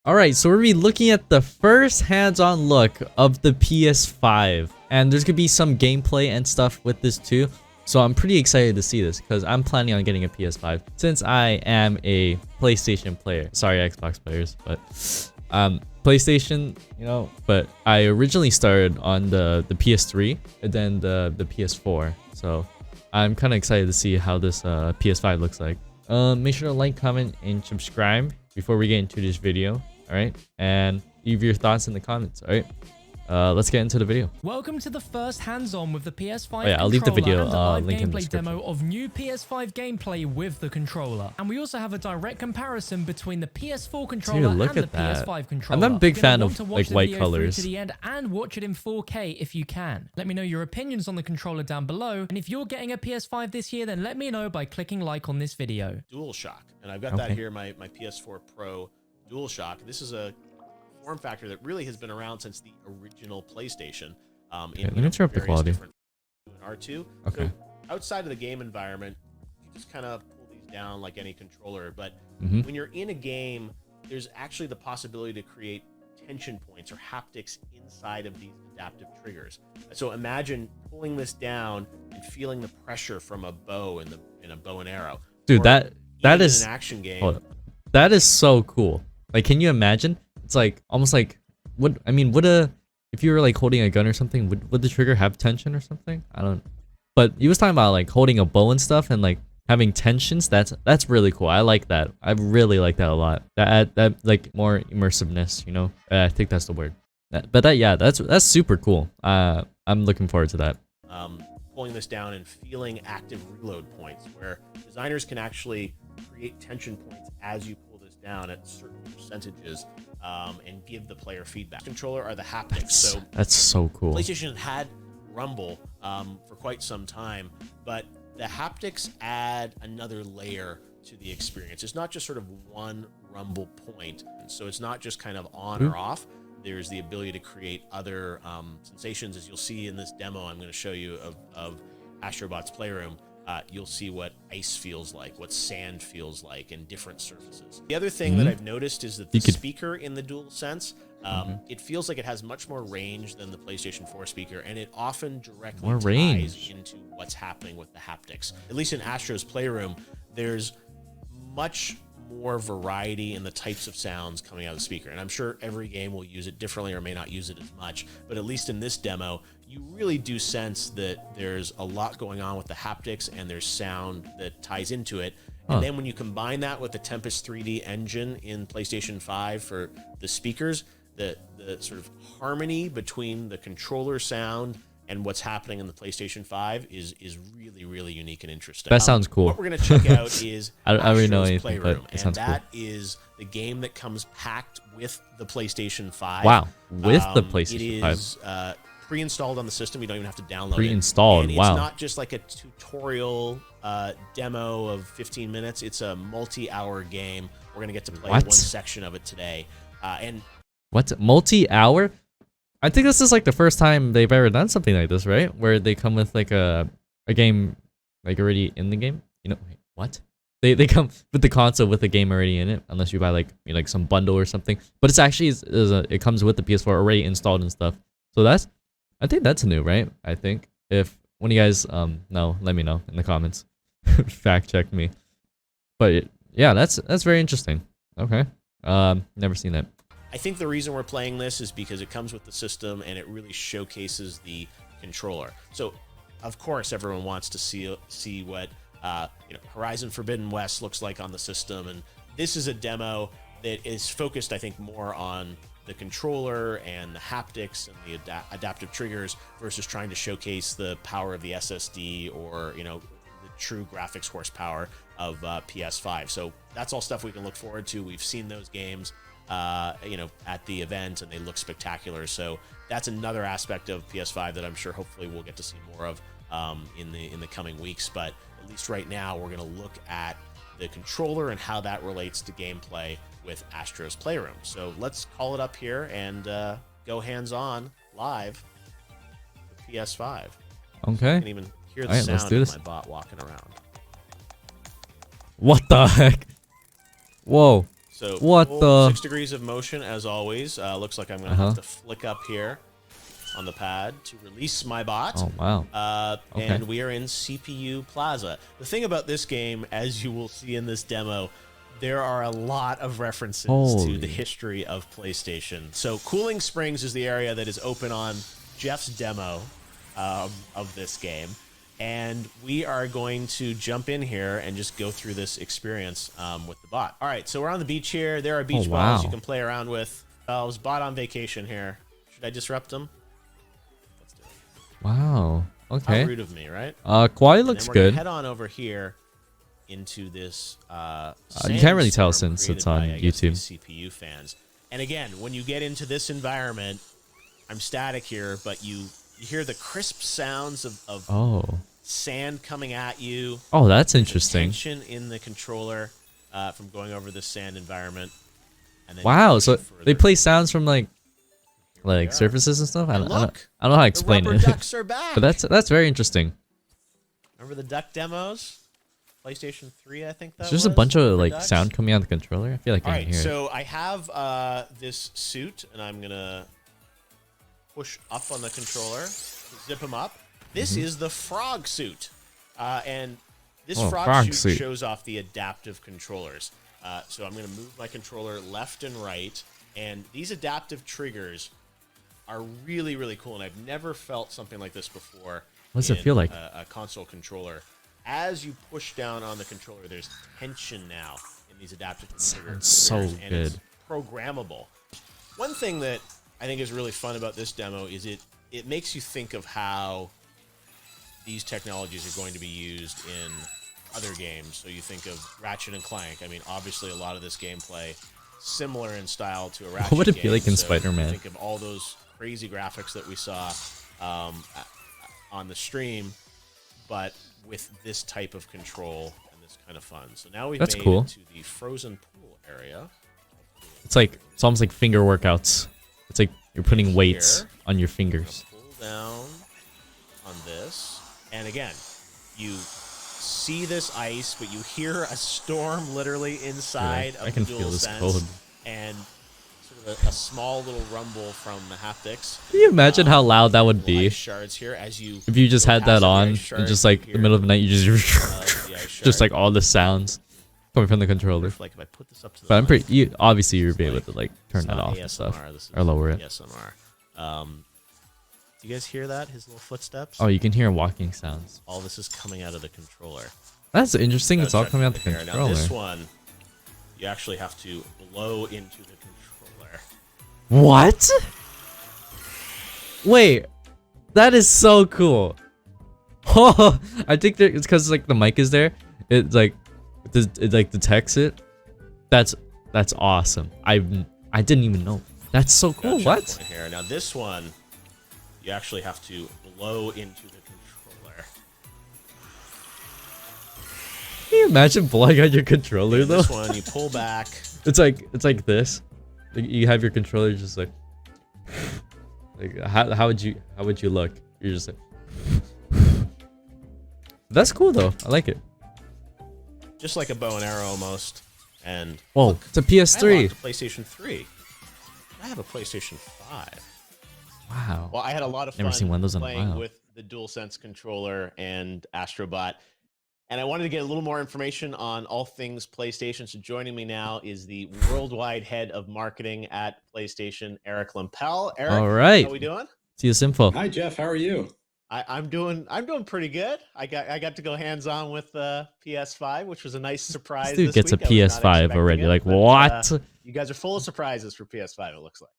Alright, so we're gonna be looking at the first hands-on look of the PS5. And there's gonna be some gameplay and stuff with this too. So I'm pretty excited to see this because I'm planning on getting a PS5 since I am a PlayStation player. Sorry, Xbox players, but PlayStation, you know, but I originally started on the PS3 and then the PS4. So I'm kind of excited to see how this PS5 looks like. Make sure to like, comment, and subscribe before we get into this video. All right, and leave your thoughts in the comments. All right, let's get into the video. Welcome to the first hands-on with the PS5 oh, yeah, I'll leave the video and a live link in the gameplay description. demo of new PS5 gameplay with the controller. And we also have a direct comparison between the PS4 controller and the PS5 controller. I'm not a big fan of like like white colors. To the end and watch it in 4K if you can. Let me know your opinions on the controller down below. And if you're getting a PS5 this year, then let me know by clicking like on this video. DualShock, and I've got that here, my PS4 Pro DualShock. This is a form factor that really has been around since the original PlayStation. Let me turn up the quality. R2. Okay. So outside of the game environment, you just kind of pull these down like any controller. But when you're in a game, there's actually the possibility to create tension points or haptics inside of these adaptive triggers. So imagine pulling this down and feeling the pressure from a bow in a bow and arrow. Dude, that is an action game. That is so cool. Like, can you imagine? It's like almost like would if you were like holding a gun or something, would the trigger have tension or something? I don't. But he was talking about like holding a bow and stuff and like having tensions. That's really cool. I like that. I really like that a lot. That like more immersiveness, you know. I think that's the word. That's super cool. I'm looking forward to that. Pulling this down and feeling active reload points, where designers can actually create tension points as you pull this down at certain percentages, and give the player feedback. Controller are the haptics. That's so cool. PlayStation had Rumble for quite some time, but the haptics add another layer to the experience. It's not just sort of one Rumble point, so it's not just kind of on or off. There's the ability to create other sensations, as you'll see in this demo I'm going to show you of Astrobot's Playroom. You'll see what ice feels like, what sand feels like, and different surfaces. The other thing that I've noticed is that the speaker in the DualSense, it feels like it has much more range than the PlayStation 4 speaker, and it often directly ties into what's happening with the haptics. At least in Astro's Playroom, there's much more variety in the types of sounds coming out of the speaker, and I'm sure every game will use it differently or may not use it as much, but at least in this demo you really do sense that there's a lot going on with the haptics and there's sound that ties into it. And then when you combine that with the Tempest 3D engine in PlayStation 5 for the speakers, the sort of harmony between the controller sound and what's happening in the PlayStation 5 is really unique and interesting. That sounds cool. What we're going to check out is I don't really know anything, Playroom, but it sounds and that cool. is the game that comes packed with the PlayStation 5. Wow, with the PlayStation 5. It is pre-installed on the system. You don't even have to download it. Pre-installed, And wow. It's not just like a tutorial demo of 15 minutes. It's a multi-hour game. We're going to get to play one section of it today. And what? Multi-hour? I think this is like the first time they've ever done something like this, right? Where they come with like a game like already in the game. You know, wait, what? They come with the console with the game already in it, unless you buy like some bundle or something. But it's actually it comes with the PS4 already installed and stuff. So I think that's new, right? I think if one of you guys know, let me know in the comments. Fact check me. But yeah, that's very interesting. Okay, never seen that. I think the reason we're playing this is because it comes with the system and it really showcases the controller. So, of course, everyone wants to see what Horizon Forbidden West looks like on the system, and this is a demo that is focused, I think, more on the controller and the haptics and the adaptive triggers versus trying to showcase the power of the SSD or the true graphics horsepower of PS5. So that's all stuff we can look forward to. We've seen those games at the event, and they look spectacular. So that's another aspect of PS5 that I'm sure hopefully we'll get to see more of in the coming weeks. But at least right now, we're going to look at the controller and how that relates to gameplay with Astro's Playroom. So let's call it up here and go hands-on live with PS5. Okay. You can even hear the sound of my bot walking around. What the heck? Whoa. So What full the? 6 degrees of motion as always. Looks like I'm gonna have to flick up here on the pad to release my bot. Oh wow. Okay. And we are in CPU Plaza. The thing about this game, as you will see in this demo, there are a lot of references to the history of PlayStation. So Cooling Springs is the area that is open on Jeff's demo of this game. And we are going to jump in here and just go through this experience with the bot. All right, so we're on the beach here. There are beach balls you can play around with. I was bot on vacation here. Should I disrupt them? Let's do it. Wow. Okay. How rude of me, right? Quality looks good. Head on over here into this. You can't really tell since it's on YouTube. CPU fans. And again, when you get into this environment, I'm static here, but you hear the crisp sounds of sand coming at you. Oh, that's interesting. Tension in the controller from going over this sand environment. And then wow, so they play sounds from like surfaces and stuff. I don't know how to explain it. Ducks are back. But that's very interesting. Remember the duck demos? PlayStation 3, I think that was. There's a bunch of like ducks? sound coming out of the controller. I feel like I can hear it. So I have this suit, and I'm gonna push up on the controller to zip him up. This is the frog suit, and this frog suit shows off the adaptive controllers. So I'm gonna move my controller left and right, and these adaptive triggers are really, really cool, and I've never felt something like this before. What does it feel like? A console controller. As you push down on the controller, there's tension now in these adaptive triggers. So and good. It's programmable. One thing that I think is really fun about this demo is it makes you think of how these technologies are going to be used in other games. So you think of Ratchet and Clank. I mean, obviously a lot of this gameplay similar in style to a Ratchet game. What would it feel like in Spider-Man? Think of all those crazy graphics that we saw on the stream, but with this type of control and this kind of fun. So now we've made it to the frozen pool area. It's almost like finger workouts. It's like you're putting weights on your fingers. Pull down on this, and again, you see this ice, but you hear a storm literally inside of the DualSense, and sort of a small little rumble from the haptics. Can you imagine how loud that would be? Shards here as you if you just had that on and just like the middle of the night, you just just like all the sounds coming from the controller. Like if I put this up to the but I'm pretty. Obviously, you'll be able to like turn that off and stuff or lower it. ASMR. Do you guys hear that? His little footsteps. Oh, you can hear walking sounds. All this is coming out of the controller. That's interesting. It's all coming out the controller. Now this one, you actually have to blow into the controller. What? Wait, that is so cool. Oh, I think it's because like the mic is there. It like detects it. That's awesome. I didn't even know. That's so cool. What? Here. Now this one, you actually have to blow into the controller. Can you imagine blowing out your controller though? This one, you pull back. It's like this. Like, you have your controller just like how would you look? You're just like that's cool though. I like it. Just like a bow and arrow almost. And whoa, look, it's a PS3. I unlocked a PlayStation 3. I have a PlayStation 5. Wow. Well, I had a lot of fun seen one of those in a playing while. with the DualSense controller and Astrobot. And I wanted to get a little more information on all things PlayStation. So joining me now is the worldwide head of marketing at PlayStation, Eric Lempel. Eric, all right. how we doing? See you, info. Hi, Jeff. How are you? I'm doing pretty good. I got to go hands on with the PS5, which was a nice surprise. This dude this gets week. a PS5 already. It, like but, what? You guys are full of surprises for PS5. It looks like.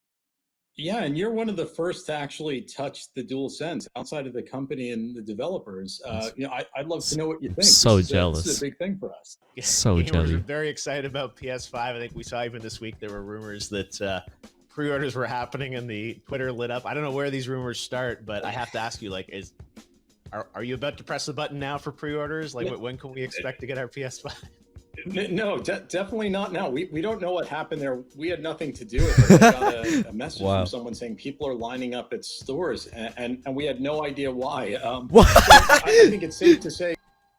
Yeah, and you're one of the first to actually touch the DualSense outside of the company and the developers. I'd love to know what you think. So this jealous. Is a big thing for us. So jelly. We're very excited about PS5. I think we saw even this week there were rumors that pre-orders were happening and the Twitter lit up. I don't know where these rumors start, but I have to ask you, like, are you about to press the button now for pre-orders? Like, when can we expect to get our PS5? No, definitely not now. We don't know what happened there. We had nothing to do with it. We got a message from someone saying people are lining up at stores, and we had no idea why. So I think it's safe to say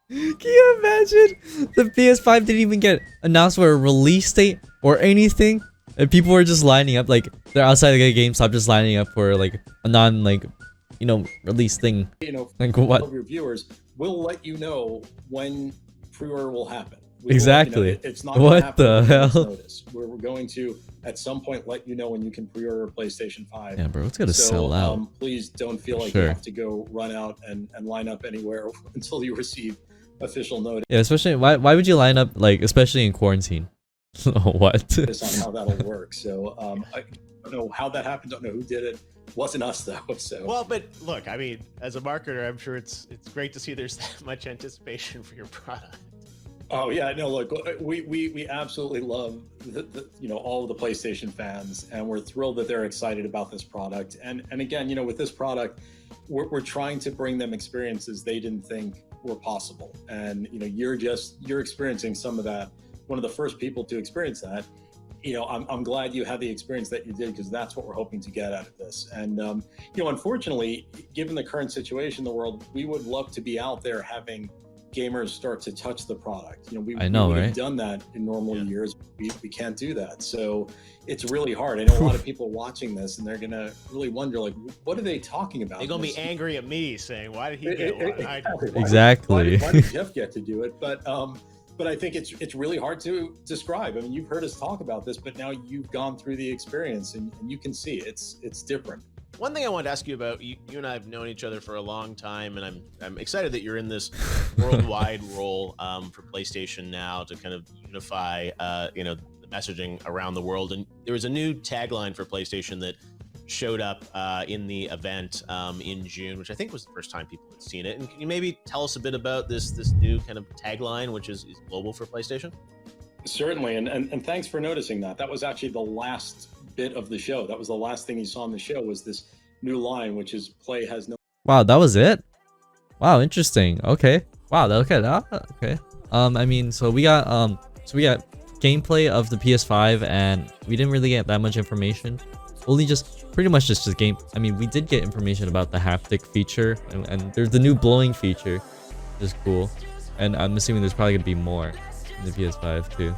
Can you imagine? The PS5 didn't even get announced for a release date or anything. And people were just lining up, like, they're outside the GameStop just lining up for, like, a non, like, release thing. Like, what? Of your viewers, we'll let you know when pre-order will happen. Exactly. It's not what the hell? Notice. We're going to, at some point, let you know when you can pre-order a PlayStation 5. Yeah, bro, it's gonna sell out. Please don't feel like you have to go run out and line up anywhere until you receive official notice. Yeah, especially why would you line up, like, especially in quarantine? What? On how that'll work. So I don't know how that happened. Don't know who did it. Wasn't us though. So well, but look, I mean, as a marketer, I'm sure it's great to see there's that much anticipation for your product. Oh yeah, no, look, we absolutely love all of the PlayStation fans, and we're thrilled that they're excited about this product. And again, with this product, we're trying to bring them experiences they didn't think were possible. And you're experiencing some of that. One of the first people to experience that. I'm glad you had the experience that you did, because that's what we're hoping to get out of this. And unfortunately, given the current situation in the world, we would love to be out there having gamers start to touch the product. We would have done that in normal years. We can't do that, so it's really hard. I know a lot of people watching this, and they're gonna really wonder, like, what are they talking about? They're gonna be angry at me, saying, "Why did he get one?" Exactly. Why did Jeff get to do it? But I think it's really hard to describe. I mean, you've heard us talk about this, but now you've gone through the experience, and you can see it's different. One thing I wanted to ask you about, you and I have known each other for a long time, and I'm excited that you're in this worldwide role for PlayStation now to kind of unify the messaging around the world. And there was a new tagline for PlayStation that showed up in the event in June, which I think was the first time people had seen it. And can you maybe tell us a bit about this new kind of tagline, which is global for PlayStation? Certainly, and thanks for noticing that. That was actually the last bit of the show. That was the last thing you saw on the show, was this new line, which is "Play has no." Wow, that was it. Wow, interesting. Okay. Wow. Okay. Okay. I mean, so we got gameplay of the PS5, and we didn't really get that much information. Only pretty much just game. I mean, we did get information about the haptic feature, and there's the new blowing feature, which is cool. And I'm assuming there's probably gonna be more in the PS5 too.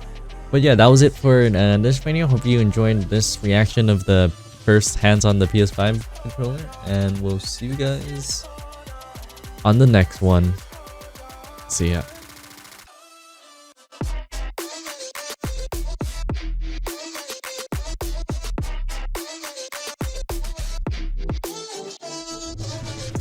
But yeah, that was it for this video. Hope you enjoyed this reaction of the first hands on the PS5 controller, and we'll see you guys on the next one. See ya.